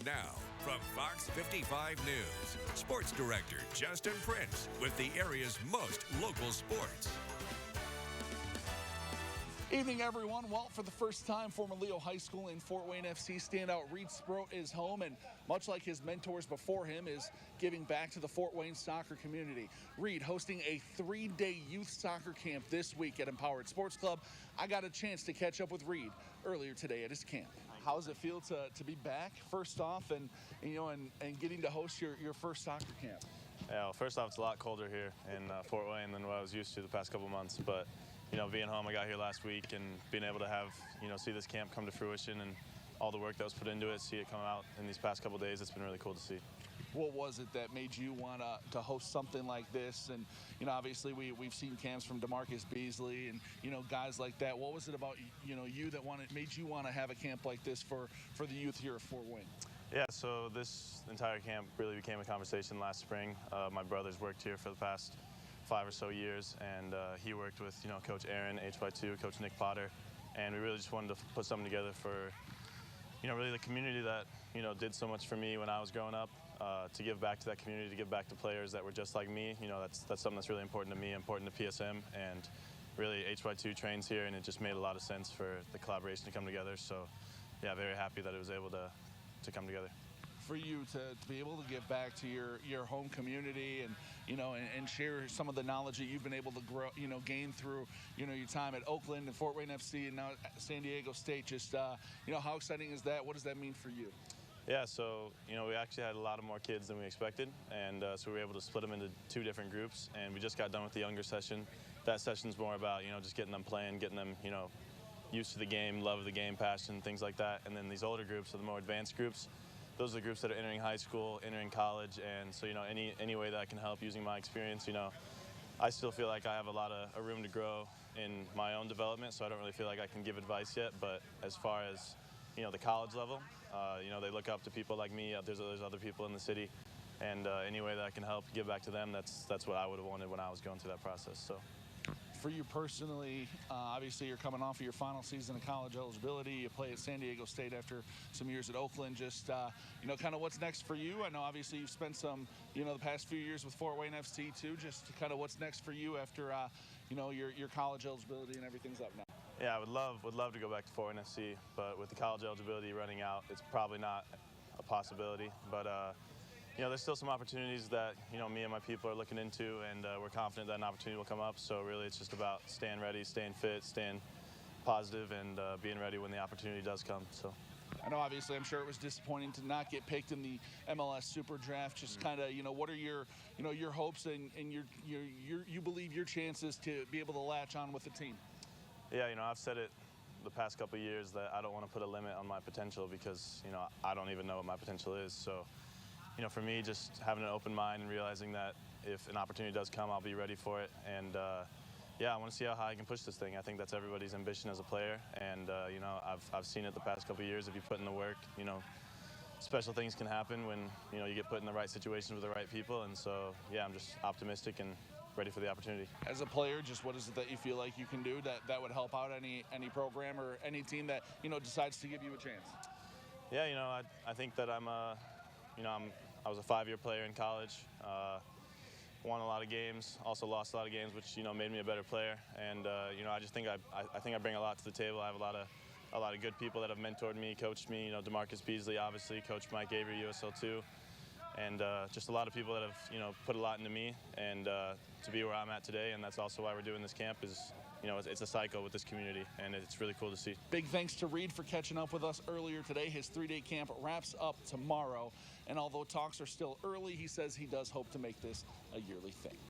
Now, from Fox 55 News, Sports Director Justin Prince with the area's most local sports. Evening, everyone. Well, for the first time, former Leo High School and Fort Wayne FC standout Reid Sproat is home, and much like his mentors before him, is giving back to the Fort Wayne soccer community. Reid hosting a 3-day youth soccer camp this week at Empowered Sports Club. I got a chance to catch up with Reid earlier today at his camp. How does it feel to be back, first off, and getting to host your first soccer camp? Yeah, well, first off, it's a lot colder here in Fort Wayne than what I was used to the past couple months, but being home, I got here last week, and being able to have, see this camp come to fruition and all the work that was put into it, see it come out in these past couple days, it's been really cool to see. What was it that made you want to host something like this? And, obviously we've seen camps from DeMarcus Beasley and, guys like that. What was it about, you that made you want to have a camp like this for the youth here at Fort Wayne? Yeah, so this entire camp really became a conversation last spring. My brother's worked here for the past 5 or so years, and he worked with Coach Aaron, HY2, Coach Nick Potter, and we really just wanted to put something together for really the community that did so much for me when I was growing up, to give back to that community, to give back to players that were just like me. That's something that's really important to me, important to PSM, and really HY2 trains here, and it just made a lot of sense for the collaboration to come together. So yeah, very happy that it was able to come together. For you to be able to give back to your home community and and share some of the knowledge that you've been able to grow, gain through your time at Oakland and Fort Wayne FC and now at San Diego State, just how exciting is that? What does that mean for you? Yeah, so we actually had a lot of more kids than we expected, and so we were able to split them into 2 different groups, and we just got done with the younger session. That session's more about just getting them playing, getting them used to the game, love of the game, passion, things like that. And then these older groups are the more advanced groups. Those are the groups that are entering high school, entering college, and so any way that I can help using my experience, I still feel like I have a lot of room to grow in my own development, so I don't really feel like I can give advice yet. But as far as the college level, they look up to people like me. There's other people in the city, and any way that I can help give back to them, that's what I would have wanted when I was going through that process. So. For you personally, obviously you're coming off of your final season of college eligibility. You play at San Diego State after some years at Oakland. Just, kind of what's next for you? I know obviously you've spent some, the past few years with Fort Wayne FC too. Just kind of what's next for you after, your college eligibility and everything's up now. Yeah, I would love to go back to Fort Wayne FC, but with the college eligibility running out, it's probably not a possibility. But, there's still some opportunities that, me and my people are looking into, and we're confident that an opportunity will come up. So really it's just about staying ready, staying fit, staying positive, and being ready when the opportunity does come. So. I know obviously I'm sure it was disappointing to not get picked in the MLS Super Draft. Just kind of, what are your hopes and you believe your chances to be able to latch on with the team? Yeah, I've said it the past couple of years that I don't want to put a limit on my potential because, I don't even know what my potential is. So. For me, just having an open mind and realizing that if an opportunity does come, I'll be ready for it. And, I want to see how high I can push this thing. I think that's everybody's ambition as a player. And, I've seen it the past couple of years. If you put in the work, special things can happen when, you get put in the right situations with the right people. And so, yeah, I'm just optimistic and ready for the opportunity. As a player, just what is it that you feel like you can do that would help out any program or any team that, decides to give you a chance? Yeah, I think that I was a 5-year player in college, won a lot of games, also lost a lot of games, which made me a better player. And I just think I bring a lot to the table. I have a lot of good people that have mentored me, coached me. DeMarcus Beasley, obviously, Coach Mike Avery, USL2, and just a lot of people that have put a lot into me and to be where I'm at today. And that's also why we're doing this camp. Is it's a cycle with this community, and it's really cool to see. Big thanks to Reid for catching up with us earlier today. His 3-day camp wraps up tomorrow, and although talks are still early, he says he does hope to make this a yearly thing.